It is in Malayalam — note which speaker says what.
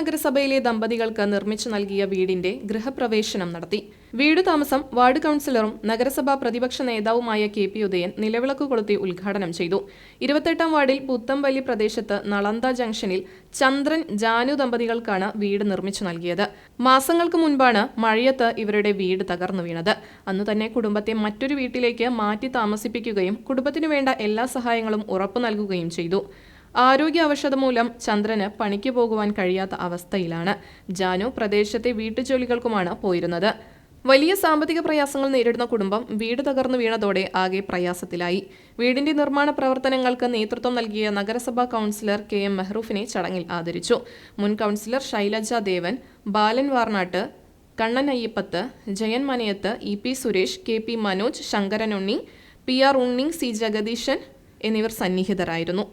Speaker 1: നഗരസഭയിലെ ദമ്പതികൾക്ക് നിർമ്മിച്ചു നൽകിയ വീടിന്റെ ഗൃഹപ്രവേശനം നടത്തി. വീടു താമസം വാർഡ് കൗൺസിലറും നഗരസഭാ പ്രതിപക്ഷ നേതാവുമായ KP ഉദയൻ നിലവിളക്ക് കൊളുത്തി ഉദ്ഘാടനം ചെയ്തു. 28-ാം വാർഡിൽ പുത്തംപള്ളി പ്രദേശത്ത് നളന്ദ ജംഗ്ഷനിൽ ചന്ദ്രൻ ജാനു ദമ്പതികൾക്കാണ് വീട് നിർമ്മിച്ചു നൽകിയത്. മാസങ്ങൾക്ക് മുൻപാണ് മഴയത്ത് ഇവരുടെ വീട് തകർന്നു വീണത്. അന്നു തന്നെ കുടുംബത്തെ മറ്റൊരു വീട്ടിലേക്ക് മാറ്റി താമസിപ്പിക്കുകയും കുടുംബത്തിനു വേണ്ട എല്ലാ സഹായങ്ങളും ഉറപ്പു നൽകുകയും ചെയ്തു. ആരോഗ്യ അവശത മൂലം ചന്ദ്രന് പണിക്ക് പോകുവാൻ കഴിയാത്ത അവസ്ഥയിലാണ്. ജാനു പ്രദേശത്തെ വീട്ടുജോലികൾക്കുമാണ് പോയിരുന്നത്. വലിയ സാമ്പത്തിക പ്രയാസങ്ങൾ നേരിടുന്ന കുടുംബം വീട് തകർന്നു വീണതോടെ ആകെ പ്രയാസത്തിലായി. വീടിന്റെ നിർമ്മാണ പ്രവർത്തനങ്ങൾക്ക് നേതൃത്വം നൽകിയ നഗരസഭാ കൗൺസിലർ KM മെഹ്റൂഫിനെ ചടങ്ങിൽ ആദരിച്ചു. മുൻ കൗൺസിലർ ശൈലജ ദേവൻ, ബാലൻ വാർനാട്ട്, കണ്ണൻ അയ്യപ്പത്ത്, ജയൻ മനയത്ത്, EP സുരേഷ്, KP മനോജ്, ശങ്കരൻ ഉണ്ണി, PR ഉണ്ണി, C ജഗദീശൻ എന്നിവർ സന്നിഹിതരായിരുന്നു.